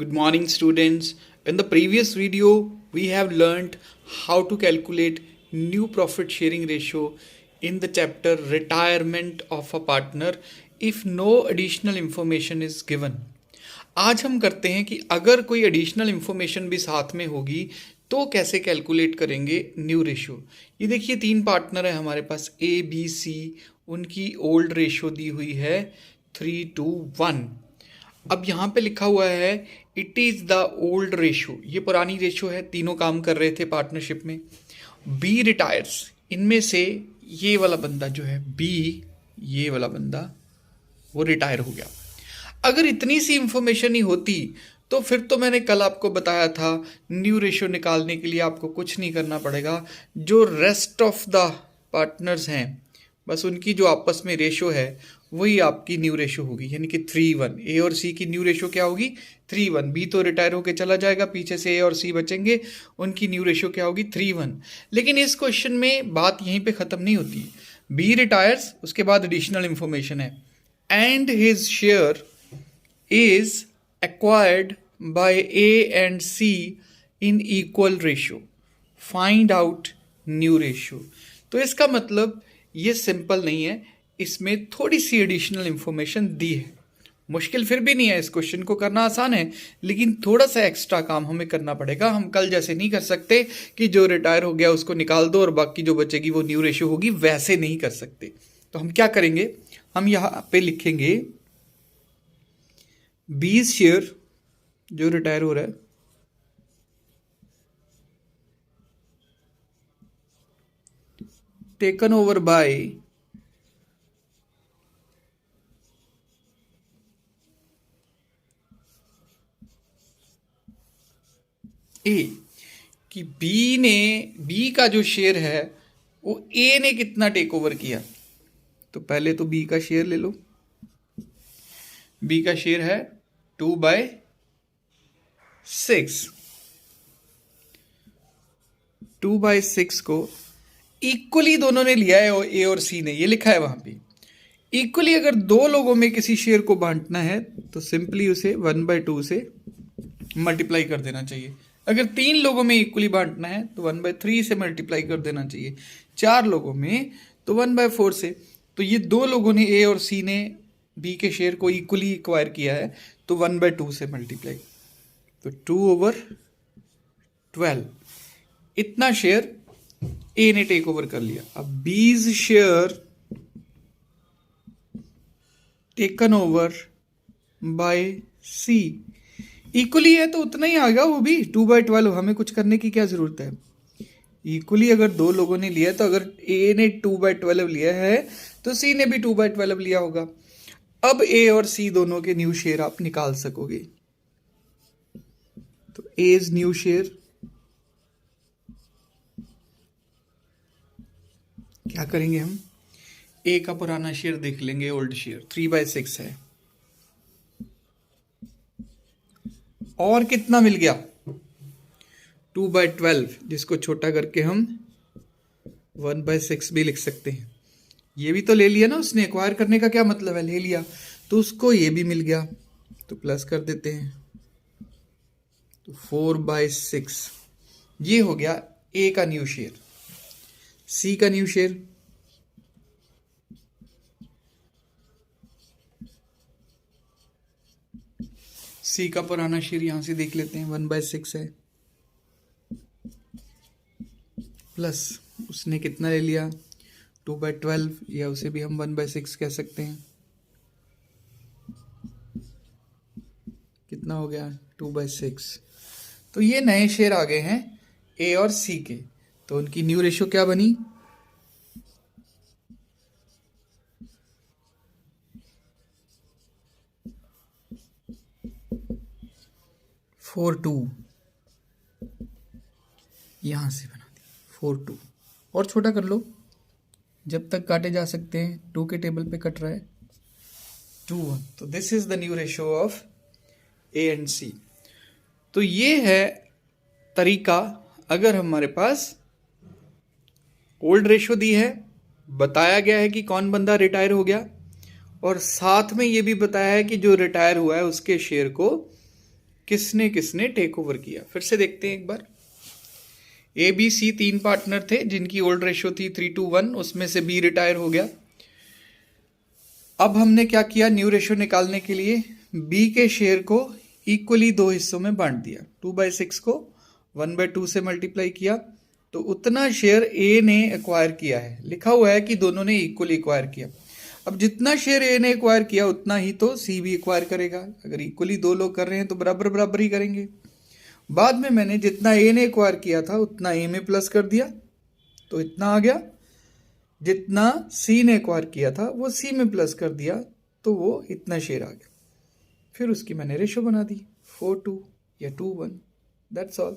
Good morning, students. In the previous video, we have learned how to calculate new profit sharing ratio in the chapter Retirement of a Partner if no additional information is given. आज हम करते हैं कि अगर कोई additional information भी साथ में होगी तो कैसे कैलकुलेट करेंगे न्यू रेशियो। ये देखिए तीन पार्टनर है हमारे पास ए बी सी, उनकी ओल्ड रेशियो दी हुई है 3:1। अब यहाँ पे लिखा हुआ है it is the old ratio, ये पुरानी रेशियो है, तीनों काम कर रहे थे पार्टनरशिप में। बी रिटायर्स, इनमें से ये वाला बंदा जो है बी, ये वाला बंदा वो रिटायर हो गया। अगर इतनी सी इंफॉर्मेशन ही होती तो फिर तो मैंने कल आपको बताया था न्यू रेशियो निकालने के लिए आपको कुछ नहीं करना पड़ेगा। जो रेस्ट ऑफ द पार्टनर्स हैं बस उनकी जो आपस में रेशियो है वही आपकी न्यू रेशियो होगी, यानी कि 3:1। ए और सी की न्यू रेशियो क्या होगी 3:1। बी तो रिटायर होकर चला जाएगा, पीछे से ए और सी बचेंगे, उनकी न्यू रेशियो क्या होगी 3:1। लेकिन इस क्वेश्चन में बात यहीं पे ख़त्म नहीं होती। बी रिटायर्स, उसके बाद एडिशनल इंफॉर्मेशन है and his share is acquired by A and C in equal ratio. Find out new ratio. तो इसका मतलब ये सिंपल नहीं है, इसमें थोड़ी सी एडिशनल इंफॉर्मेशन दी है। मुश्किल फिर भी नहीं है, इस क्वेश्चन को करना आसान है, लेकिन थोड़ा सा एक्स्ट्रा काम हमें करना पड़ेगा। हम कल जैसे नहीं कर सकते कि जो रिटायर हो गया उसको निकाल दो और बाकी जो बचेगी वो न्यू रेशियो होगी, वैसे नहीं कर सकते। तो हम क्या करेंगे, हम यहाँ पे लिखेंगे 20 शेयर जो रिटायर हो रहा है टेकन ओवर बाय ए, कि बी का जो शेयर है वो ए ने कितना टेक ओवर किया। तो पहले तो बी का शेयर ले लो। बी का शेयर है 2/6। 2/6 को इक्वली दोनों ने लिया है, ए और सी ने, ये लिखा है वहां पे। इक्वली अगर दो लोगों में किसी शेयर को बांटना है तो सिंपली उसे 1/2 से मल्टीप्लाई कर देना चाहिए। अगर 3 लोगों में इक्वली बांटना है तो 1/3 से मल्टीप्लाई कर देना चाहिए। 4 लोगों में तो 1/4 से। तो ये दो लोगों ने, ए और सी ने, बी के शेयर को इक्वली एक्वायर किया है तो 1/2 से मल्टीप्लाई, तो 2/12 इतना शेयर ए ने टेक ओवर कर लिया। अब B's share taken over by C equally है तो उतना ही आ गया वो भी 2/12। हमें कुछ करने की क्या जरूरत है। इक्वली अगर दो लोगों ने लिया तो अगर ए ने 2/12 लिया है तो सी ने भी 2/12 लिया होगा। अब ए और सी दोनों के न्यू शेयर आप निकाल सकोगे। तो एज न्यू शेयर क्या करेंगे, हम ए का पुराना शेयर देख लेंगे, ओल्ड शेयर 3/6 है। और कितना मिल गया 2/12, जिसको छोटा करके हम 1/6 भी लिख सकते हैं। ये भी तो ले लिया ना उसने, एक्वायर करने का क्या मतलब है, ले लिया तो उसको ये भी मिल गया, तो प्लस कर देते हैं। तो 4/6 ये हो गया ए का न्यू शेयर। सी का न्यू शेयर सी का पुराना शेयर यहां से देख लेते हैं, 1/6 है, प्लस उसने कितना ले लिया 2/12, या उसे भी हम 1/6 कह सकते हैं। कितना हो गया 2/6। तो ये नए शेयर आ गए हैं ए और सी के, तो उनकी न्यू रेशियो क्या बनी 4:2। यहां से बना दी 4:2, और छोटा कर लो जब तक काटे जा सकते हैं। 2 के टेबल पे कट रहा है 2:1। तो this is the new ratio of A and C. तो ये है तरीका, अगर हमारे पास ओल्ड रेशियो दी है, बताया गया है कि कौन बंदा रिटायर हो गया, और साथ में ये भी बताया है कि जो रिटायर हुआ है उसके शेयर को किसने किसने टेक ओवर किया। फिर से देखते हैं एक बार। ए बी सी 3 पार्टनर थे जिनकी ओल्ड रेशियो थी 3:1, उसमें से बी रिटायर हो गया। अब हमने क्या किया, न्यू रेशियो निकालने के लिए बी के शेयर को इक्वली 2 हिस्सों में बांट दिया। 2/6 को 1/2 से मल्टीप्लाई किया तो उतना शेयर ए ने एक्वायर किया है। लिखा हुआ है कि दोनों ने इक्वली एक्वायर किया। अब जितना शेयर ए ने एक्वायर किया उतना ही तो सी भी एक्वायर करेगा। अगर इक्वली 2 लोग कर रहे हैं तो बराबर बराबर ही करेंगे। बाद में मैंने जितना ए ने एक्वायर किया था उतना ए में प्लस कर दिया तो इतना आ गया। जितना सी ने एक्वायर किया था वो सी में प्लस कर दिया तो वो इतना शेयर आ गया। फिर उसकी मैंने रेशो बना दी 4:2 या 2:1। That's all.